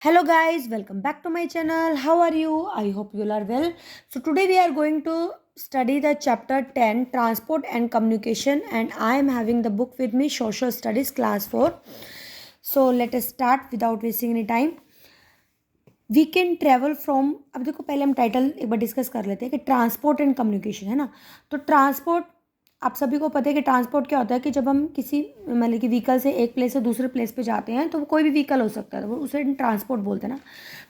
Hello guys, welcome back to my channel. How are you? I hope you all are well. So today we are going to study the chapter 10 transport and communication, and I am having the book with me, Social Studies class 4. So let us start without wasting any time. We can travel from, अब देखो पहले हम title एक बार discuss कर लेते हैं कि transport and communication है ना। तो ट्रांसपोर्ट, आप सभी को पता है कि ट्रांसपोर्ट क्या होता है कि जब हम किसी मतलब कि व्हीकल से एक प्लेस से दूसरे प्लेस पे जाते हैं तो वो कोई भी व्हीकल हो सकता है, तो वो उसे ट्रांसपोर्ट बोलते हैं ना।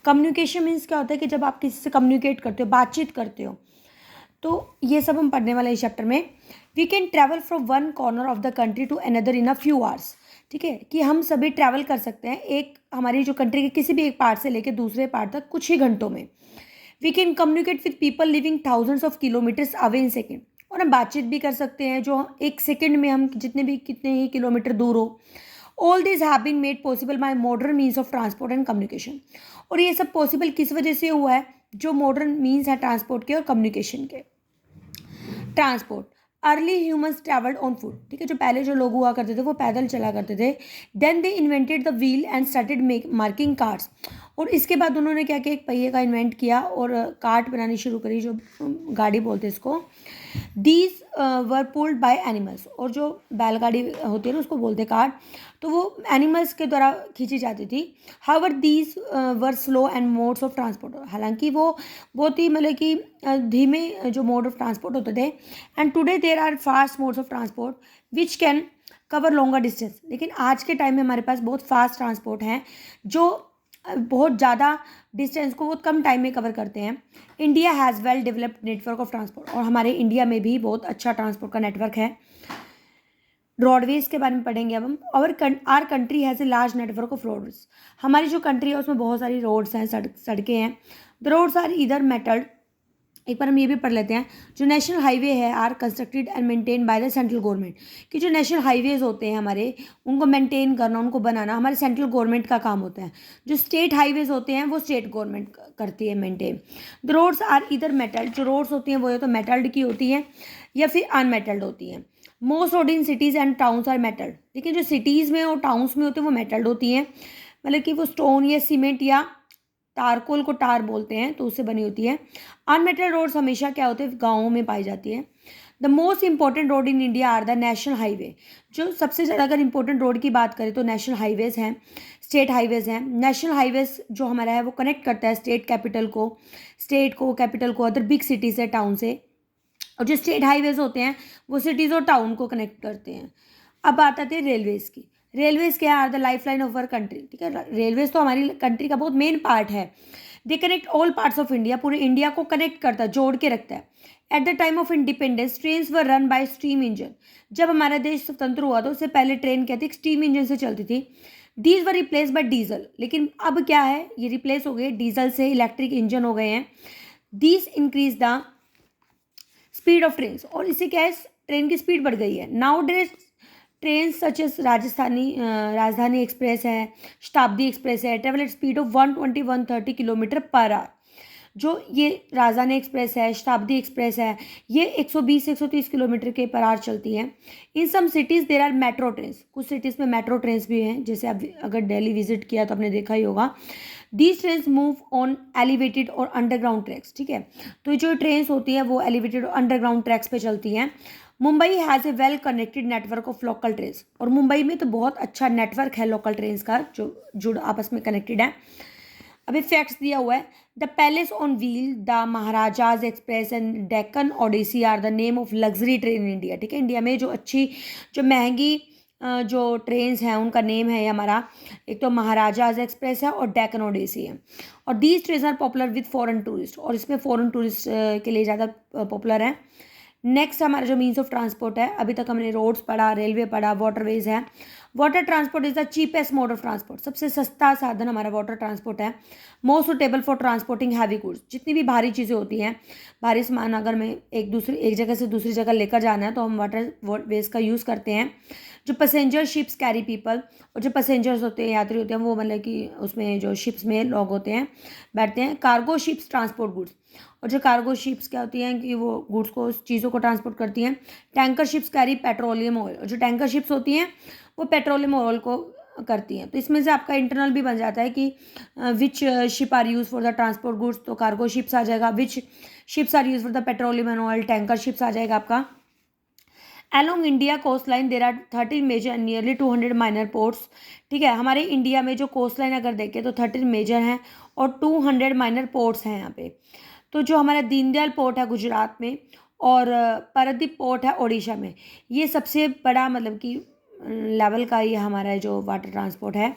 कम्युनिकेशन मीन्स क्या होता है कि जब आप किसी से कम्युनिकेट करते हो, बातचीत करते हो, तो ये सब हम पढ़ने वाले इस चैप्टर में। We can travel from one corner of the country to another in a few hours. ठीक है, कि हम सभी ट्रैवल कर सकते हैं एक हमारी जो कंट्री के किसी भी एक पार्ट से लेकर दूसरे पार्ट तक कुछ ही घंटों में। We can communicate with people living thousands of kilometres away in second. और हम बातचीत भी कर सकते हैं जो एक सेकेंड में हम कितने ही किलोमीटर दूर हो। All this have been made possible by modern means of transport and communication. और ये सब पॉसिबल किस वजह से हुआ है? जो मॉडर्न मीन्स है ट्रांसपोर्ट के और कम्युनिकेशन के। Transport, early humans travelled on foot. ठीक है, जो पहले जो लोग हुआ करते थे वो पैदल चला करते थे। Then they invented the wheel and started making carts. और इसके बाद उन्होंने क्या किया, एक पहिए का इन्वेंट किया और कार्ट बनानी शुरू करी, जो गाड़ी बोलते हैं इसको। These were pulled by animals. और जो बैलगाड़ी होती है ना उसको बोलते कार्ट, तो वो एनिमल्स के द्वारा खींची जाती थी। However these were slow and modes of transport. हालांकि वो बहुत ही मतलब कि धीमे जो मोड ऑफ ट्रांसपोर्ट होते थे। And today there are fast modes of transport which can cover longer distance. लेकिन आज के टाइम में हमारे पास बहुत फास्ट ट्रांसपोर्ट हैं जो बहुत ज़्यादा डिस्टेंस को बहुत कम टाइम में कवर करते हैं। India has well developed network of transport. और हमारे इंडिया में भी बहुत अच्छा ट्रांसपोर्ट का नेटवर्क है। रोडवेज के बारे में पढ़ेंगे अब हम। Our country has a large network of roads. हमारी जो कंट्री है उसमें बहुत सारी रोड्स हैं, सड़कें हैं। The roads are either metalled. एक बार हम ये भी पढ़ लेते हैं, जो नेशनल हाईवे है are constructed and maintain by the central government. कि जो नेशनल हाईवेज होते हैं हमारे, उनको मेंटेन करना, उनको बनाना हमारे सेंट्रल गवर्नमेंट का काम होता है। जो स्टेट हाईवेज होते हैं वो स्टेट गवर्नमेंट करती है maintain. The roads are either metalled. जो रोड्स होती हैं वो या तो मेटल्ड की होती हैं या फिर अनमेटल्ड होती हैं। Most road in cities and towns are metalled. लेकिन जो सिटीज़ में और टाउन्स में होते हैं वो मेटल्ड होती हैं, मतलब कि वो स्टोन या सीमेंट या टारकोल को टार बोलते हैं तो उससे बनी होती है। अनमेटल्ड रोड्स हमेशा क्या होते हैं, गाँवों में पाई जाती है। The most important road in India are the national highway. जो सबसे ज़्यादा अगर इंपॉर्टेंट रोड की बात करें तो नेशनल हाईवेज हैं, स्टेट हाईवेज हैं। नेशनल हाईवेज जो हमारा है वो कनेक्ट करता है स्टेट को कैपिटल को अदर बिग सिटी से, टाउन से। और जो स्टेट हाईवेज होते हैं वो सिटीज़ और टाउन को कनेक्ट करते हैं। अब बात आती है रेलवेज़ की। रेलवेज क्या are the life line of our country. ठीक है, रेलवेज तो हमारी कंट्री का बहुत मेन पार्ट है। They connect all parts of India. पूरे इंडिया को कनेक्ट करता है, जोड़ के रखता है। At the time of independence trains were run by steam engine. जब हमारा देश स्वतंत्र हुआ तो उससे पहले ट्रेन क्या थी, स्टीम इंजन से चलती थी। These were replace by diesel. लेकिन अब क्या है, ये रिप्लेस हो गए डीजल से, इलेक्ट्रिक इंजन हो गए हैं। These increase the speed of train. और इससे क्या है, ट्रेन की स्पीड बढ़ गई है। Now days train such as राजधानी एक्सप्रेस है, शताब्दी एक्सप्रेस है, travel at speed of 120-130 kilometre per hour. जो ये राजधानी एक्सप्रेस है, शताब्दी एक्सप्रेस है, ये 120 से 130 किलोमीटर के पर आवर चलती हैं। In some cities there are metro trains. कुछ सिटीज़ में मेट्रो ट्रेन्स भी हैं, जैसे आप अगर दिल्ली विजिट किया तो आपने देखा ही होगा। These trains move on elevated और अंडरग्राउंड ट्रैक्स। ठीक है, तो जो ट्रेन्स होती हैं वो एलिवेटेड और अंडरग्राउंड ट्रैक्स पे चलती हैं। Mumbai has a well connected network of local trains. और मुंबई में तो बहुत अच्छा नेटवर्क है लोकल ट्रेन्स का, जो जुड़ आपस में कनेक्टेड है। अभी फैक्ट्स दिया हुआ है। The palace on wheel, the Maharajas express and Deccan odyssey are the name of luxury train in India. ठीक है, इंडिया में जो अच्छी जो महंगी जो ट्रेन्स हैं उनका नेम है हमारा, एक तो महाराजाज एक्सप्रेस है और डेक्कन ओडिसी है। और these trains are popular with foreign tourist. और इसमें फॉरेन टूरिस्ट के लिए ज़्यादा पॉपुलर है। नेक्स्ट हमारा जो मीन्स ऑफ ट्रांसपोर्ट है, अभी तक हमने रोड्स पढ़ा, रेलवे पढ़ा, वाटरवेज है। Water transport is the cheapest mode of transport. सबसे सस्ता साधन हमारा वाटर ट्रांसपोर्ट है। Most suitable for transporting heavy goods. जितनी भी भारी चीज़ें होती हैं, भारी सामान अगर हमें एक जगह से दूसरी जगह लेकर जाना है तो हम वाटर वेज का यूज़ करते हैं। जो पैसेंजर शिप्स कैरी पीपल। और जो पैसेंजर्स होते हैं, यात्री होते हैं, वो मतलब कि उसमें जो शिप्स में लोग होते हैं, बैठते हैं। Cargo ships transport goods. और जो कार्गो शिप्स क्या होती हैं कि वो गुड्स को, चीज़ों को ट्रांसपोर्ट करती हैं। Tanker ships carry petroleum oil. और जो टैंकर शिप्स होती हैं वो पेट्रोलियम ऑयल को करती हैं। तो इसमें से आपका इंटरनल भी बन जाता है कि which ship are use for the transport goods, तो कार्गो शिप्स आ जाएगा। Which ships are use for the petroleum and oil, tanker ships आ जाएगा आपका। Along India coastline there are 13 major and nearly 200 minor ports। ठीक है, हमारे India में जो कोस्ट लाइन अगर देखें तो 13 मेजर हैं और 200 माइनर पोर्ट्स हैं यहाँ पे। तो जो हमारा दीनदयाल पोर्ट है गुजरात में और पारादीप पोर्ट है ओडिशा में, ये सबसे बड़ा मतलब कि लेवल का ये हमारा जो वाटर ट्रांसपोर्ट है।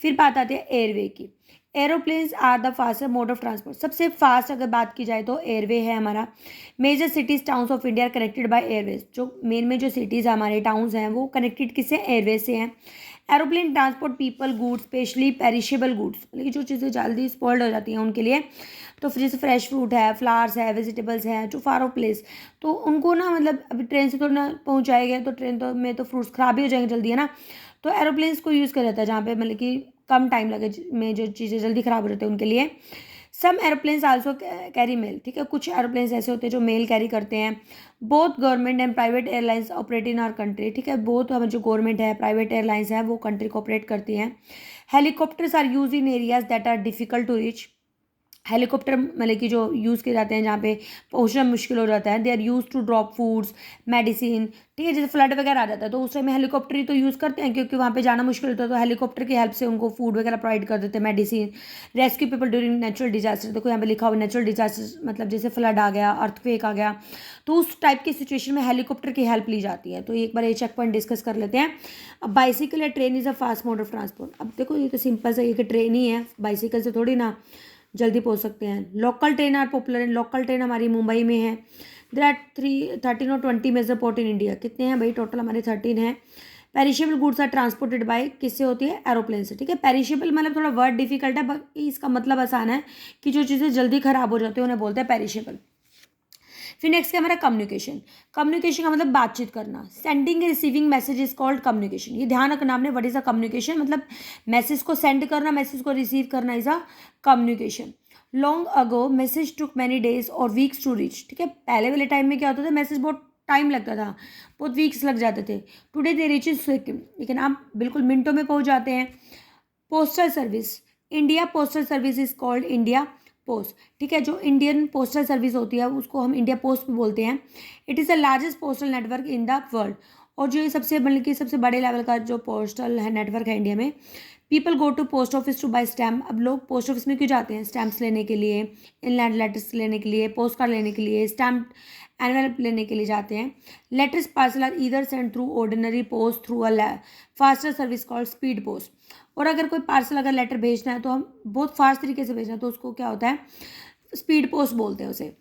फिर बात आती है एयरवे की। Aeroplanes are the fastest mode of transport. सबसे फास्ट अगर बात की जाए तो एयरवे है हमारा। Major cities towns of India connected by airways. जो मेन में जो सिटीज़ हमारे टाउन्स हैं वो कनेक्टेड किससे, एयरवेज से हैं। Aeroplane transport people goods, specially perishable goods, मतलब जो चीज़ें जल्दी स्पॉइल्ड हो जाती हैं उनके लिए। तो जैसे फ्रेश फ्रूट है, फ्लावर्स है, वेजिटेबल्स हैं जो फार ऑफ प्लेस, तो उनको ना मतलब अभी ट्रेन से तो ना पहुँचाएंगे तो ट्रेन तो में तो फ्रूट्स ख़राब ही हो जाएंगे जल्दी, है ना। तो एरोप्लेन्स को यूज़ किया जाता है जहाँ पे मतलब कि कम टाइम लगे में जो चीज़ें जल्दी ख़राब हो जाती है उनके लिए। सम एरोप्लेन्स आल्सो कैरी मेल। ठीक है, कुछ एरोप्लेन्स ऐसे होते हैं जो मेल कैरी करते हैं। Both government and private airlines operate in our country. ठीक है, बोथ हमारे जो गवर्नमेंट है, प्राइवेट एयरलाइंस है, वो कंट्री को ऑपरेट करती हैं। Helicopters are use in areas that are difficult to reach. Helicopter मतलब कि जो यूज़ किए जाते हैं जहाँ पे पहुँचना मुश्किल हो जाता है। They are use to drop foods, medicine. ठीक है, जैसे फ्लड वगैरह आ जाता है तो उस टाइम में हेलीकॉप्टर ही तो यूज़ करते हैं क्योंकि वहाँ पे जाना मुश्किल होता है। तो हेलीकॉप्टर की हेल्प से उनको फूड वगैरह प्रोवाइड कर देते हैं, medicine. Rescue people during natural disaster. देखो यहाँ पे लिखा हुआ नेचुरल डिजास्टर मतलब जैसे फ्लड आ गया, अर्थक्वेक आ गया, तो उस टाइप की सिचुएशन में हेलीकॉप्टर की हेल्प ली जाती है। तो एक बार ये चेक पॉइंट डिस्कस कर लेते हैं। अब बाइसिकल या train is a fast mode of transport. अब देखो ये तो सिंपल सा, ये कि ट्रेन ही है, बाइसिकल से थोड़ी ना जल्दी पहुंच सकते हैं। लोकल ट्रेन आर पॉपुलर है। लोकल ट्रेन हमारी मुंबई में है। देर आर 13 और 20 मेजर पोर्ट इन इंडिया। कितने हैं भाई, टोटल हमारे 13 हैं। Perishable goods are transported by, किससे होती है, एरोप्लेन से। ठीक है, पेरिशेबल मतलब थोड़ा वर्ड डिफिकल्ट है, बाकी इसका मतलब आसान है कि जो चीज़ें जल्दी खराब हो जाती है उन्हें बोलते हैं पेरिशेबल। फिर नेक्स्ट है हमारा कम्युनिकेशन। कम्युनिकेशन का मतलब बातचीत करना। Sending receiving message is called communication. ये ध्यान रखना आपने, व्हाट इज अ कम्युनिकेशन, मतलब मैसेज को सेंड करना, मैसेज को रिसीव करना is a communication. Long ago message took many days और वीक्स टू रीच। ठीक है, पहले वाले टाइम में क्या होता था, मैसेज बहुत टाइम लगता था, बहुत वीक्स लग जाते थे। Today they reach in second, लेकिन आप बिल्कुल मिनटों में पहुंच जाते हैं। Postal service. India postal service is called India post. ठीक है, जो इंडियन पोस्टल सर्विस होती है उसको हम इंडिया पोस्ट भी बोलते हैं। It is the largest postal network in the world. और जो ये सबसे मतलब कि सबसे बड़े लेवल का जो पोस्टल है नेटवर्क है इंडिया में। People go to post office to buy stamp. अब लोग पोस्ट ऑफिस में क्यों जाते हैं, स्टैम्प्स लेने के लिए, इनलैंड लेटर्स लेने के लिए, पोस्ट कार्ड लेने के लिए, स्टैम्प एनवेलप लेने के लिए जाते हैं। Letters parcel are either send through ordinary post through a faster service called speed post. और अगर कोई पार्सल अगर लेटर भेजना है तो हम बहुत फास्ट तरीके से भेजना है तो उसको क्या होता है, स्पीड पोस्ट बोलते हैं उसे।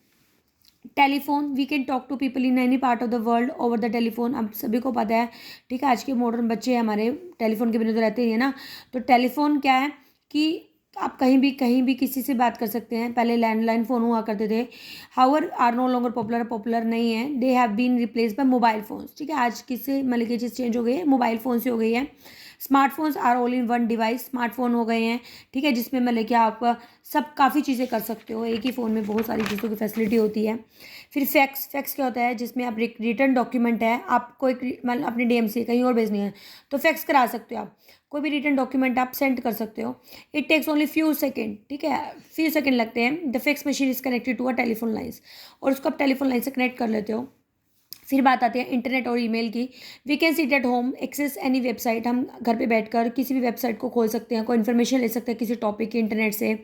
Telephone, we can talk to people in any part of the world over the telephone. अब सभी को पता है, ठीक है, आज के मॉडर्न बच्चे हमारे टेलीफोन के बिना तो रहते ही है ना। तो टेलीफोन क्या है कि आप कहीं भी किसी से बात कर सकते हैं। पहले लैंडलाइन फ़ोन हुआ करते थे, hour are no longer popular नहीं है। They have been replace by mobile phones. ठीक है, आज किससे मतलब ये चीज़ चेंज हो गई है, मोबाइल फ़ोन से हो गई है। Smartphones are all in one device. Smartphone हो गए हैं, ठीक है, जिसमें मतलब कि आप सब काफ़ी चीज़ें कर सकते हो, एक ही फ़ोन में बहुत सारी चीज़ों की फैसिलिटी होती है। फिर फैक्स क्या होता है, जिसमें आप रिटर्न डॉक्यूमेंट है, आपको एक मतलब अपने डीएमसी कहीं और भेजनी है तो फैक्स करा सकते हो आप, कोई भी रिटर्न डॉक्यूमेंट आप सेंड कर सकते हो। It takes only few second. ठीक है, फ्यू सेकेंड लगते हैं। The fax machine is connected to a telephone lines, और उसको आप टेलीफोन लाइन से कनेक्ट कर लेते हो। फिर बात आती है इंटरनेट और ईमेल की। We can sit at home access any website. हम घर पे बैठकर किसी भी वेबसाइट को खोल सकते हैं, कोई इन्फॉर्मेशन ले सकते हैं किसी टॉपिक की इंटरनेट से।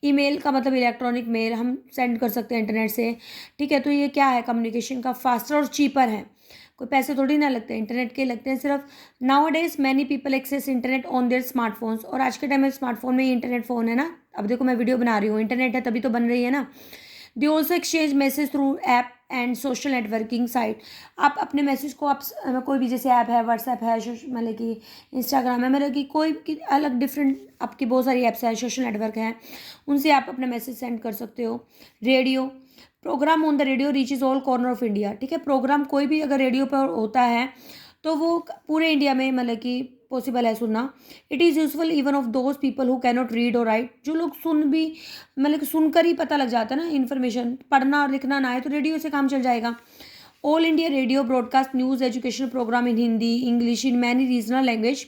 ईमेल का मतलब इलेक्ट्रॉनिक मेल हम सेंड कर सकते हैं इंटरनेट से। ठीक है, तो ये क्या है, कम्युनिकेशन का फास्टर और चीपर है, कोई पैसे थोड़ी ना लगते हैं, इंटरनेट के लगते हैं सिर्फ। Nowadays many people access internet on their smartphones. और आज के टाइम में स्मार्टफोन में ही इंटरनेट फ़ोन है ना। अब देखो मैं वीडियो बना रही हूँ, इंटरनेट है तभी तो बन रही है ना। They also exchange message through app and social networking site. आप अपने मैसेज को आप कोई भी जैसे ऐप है, व्हाट्सएप है, मतलब कि इंस्टाग्राम है, मतलब कि कोई की अलग डिफरेंट आपकी बहुत सारी ऐप्स है, सोशल नेटवर्क हैं, उनसे आप अपना मैसेज सेंड कर सकते हो। Radio, program on the radio reaches all corner of India. ठीक है, प्रोग्राम कोई भी अगर रेडियो पर होता है तो वो पूरे इंडिया में मतलब कि पॉसिबल है सुनना। It is useful even of those people who cannot read और राइट। जो लोग सुन भी मतलब कि सुनकर ही पता लग जाता है ना इन्फॉर्मेशन, पढ़ना और लिखना ना आए तो रेडियो से काम चल जाएगा। All India Radio broadcast news educational program in Hindi English in many regional language.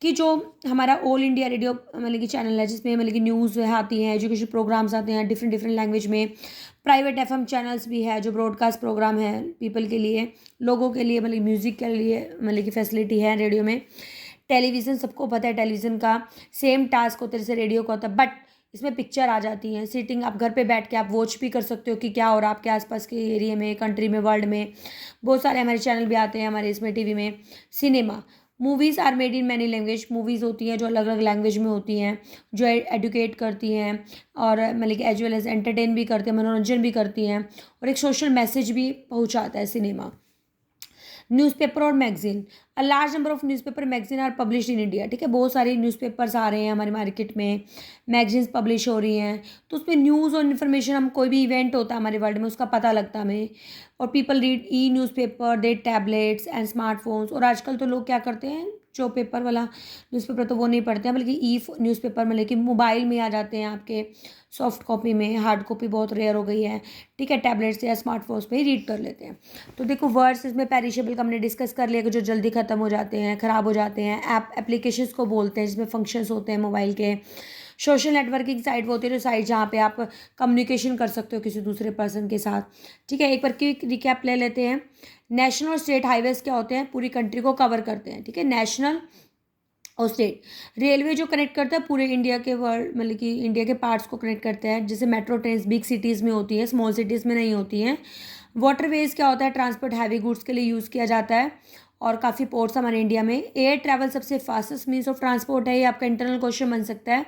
कि जो हमारा ऑल इंडिया रेडियो मतलब कि चैनल है, जिसमें मतलब कि न्यूज़ आती हैं, एजुकेशन प्रोग्राम्स आते हैं डिफरेंट डिफरेंट लैंग्वेज में। प्राइवेट एफएम चैनल्स भी है जो ब्रॉडकास्ट प्रोग्राम है पीपल के लिए, लोगों के लिए, मतलब म्यूज़िक के लिए मतलब कि फैसिलिटी है रेडियो में। टेलीविज़न, सबको पता है टेलीविज़न का सेम टास्क होता है जैसे रेडियो का होता है, बट इसमें पिक्चर आ जाती हैं। सिटिंग, आप घर पे बैठ के आप वॉच भी कर सकते हो कि क्या हो रहा है आपके आसपास के एरिया में, कंट्री में, वर्ल्ड में। बहुत सारे हमारे चैनल भी आते हैं हमारे इसमें टीवी में। Cinema, movies are made in many language. Movies होती हैं जो अलग अलग लैंग्वेज में होती हैं, जो एडुकेट करती हैं और मतलब कि एज वेल एज एंटरटेन भी करते हैं, मनोरंजन भी करती हैं, और एक सोशल मैसेज भी पहुंचाता है सिनेमा। न्यूज़पेपर और magazine, a large number of newspaper magazine are published in India. ठीक है, बहुत सारी न्यूज़पेपर्स आ रहे हैं हमारे मार्केट में, मैगजीन्स पब्लिश हो रही हैं, तो उसमें न्यूज़ और इन्फॉर्मेशन, हम कोई भी इवेंट होता है हमारे वर्ल्ड में उसका पता लगता है हमें। और people read E newspaper, they tablets and smartphones. और आजकल तो लोग क्या करते हैं, जो पेपर वाला न्यूज़पेपर तो वो नहीं पढ़ते हैं, बल्कि ई न्यूज़पेपर मतलब कि मोबाइल में आ जाते हैं आपके सॉफ्ट कॉपी में। हार्ड कॉपी बहुत रेयर हो गई है। ठीक है, टैबलेट्स या स्मार्टफोन्स पे ही रीड कर लेते हैं। तो देखो, वर्ड्स इसमें पेरिशेबल का हमने डिस्कस कर लिया कि जो जल्दी ख़त्म हो जाते हैं, ख़राब हो जाते हैं। ऐप एप्लीकेशंस को बोलते हैं जिसमें फंक्शंस होते हैं मोबाइल के। सोशल नेटवर्किंग साइट वो होती है जो साइट जहाँ पे आप कम्युनिकेशन कर सकते हो किसी दूसरे पर्सन के साथ। ठीक है, एक बार क्विक रिकैप ले लेते हैं। नेशनल और स्टेट हाईवेज क्या होते हैं, पूरी कंट्री को कवर करते हैं। ठीक है, नेशनल और स्टेट। रेलवे जो कनेक्ट करता है पूरे इंडिया के वर्ल्ड मतलब कि इंडिया के पार्ट्स को कनेक्ट करता है, जैसे मेट्रो ट्रेन बिग सिटीज़ में होती है, स्मॉल सिटीज़ में नहीं होती हैं। वाटरवेज क्या होता है, ट्रांसपोर्ट हैवी गुड्स के लिए यूज़ किया जाता है, और काफ़ी पोर्ट्स हमारे इंडिया में। एयर ट्रैवल सबसे फास्टेस्ट मीन्स ऑफ ट्रांसपोर्ट है, ये आपका इंटरनल क्वेश्चन बन सकता है।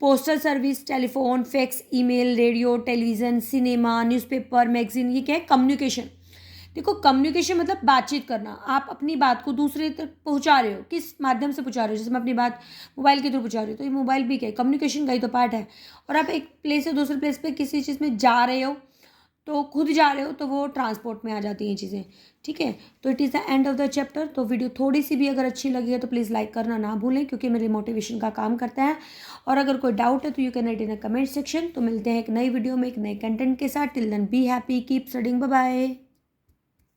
Postal service, telephone, fax, email, radio, television, cinema, newspaper, magazine, ये क्या है, कम्युनिकेशन। देखो, कम्युनिकेशन मतलब बातचीत करना, आप अपनी बात को दूसरे तक पहुंचा रहे हो, किस माध्यम से पहुंचा रहे हो। जैसे मैं अपनी बात मोबाइल के थ्रू पहुंचा रही हूँ, तो ये मोबाइल भी क्या है, कम्युनिकेशन का ही तो पार्ट है। और आप एक प्लेस से दूसरे प्लेस पे किसी चीज़ में जा रहे हो, तो खुद जा रहे हो, तो वो ट्रांसपोर्ट में आ जाती हैं चीज़ें। ठीक है, तो it is the end of the chapter. तो वीडियो थोड़ी सी भी अगर अच्छी लगी है तो प्लीज़ लाइक करना ना भूलें, क्योंकि मेरे मोटिवेशन का काम करता है। और अगर कोई डाउट है तो you can write in a comment section. तो मिलते हैं एक नई वीडियो में एक नए कंटेंट के साथ। Till then be happy, keep studying, bye bye.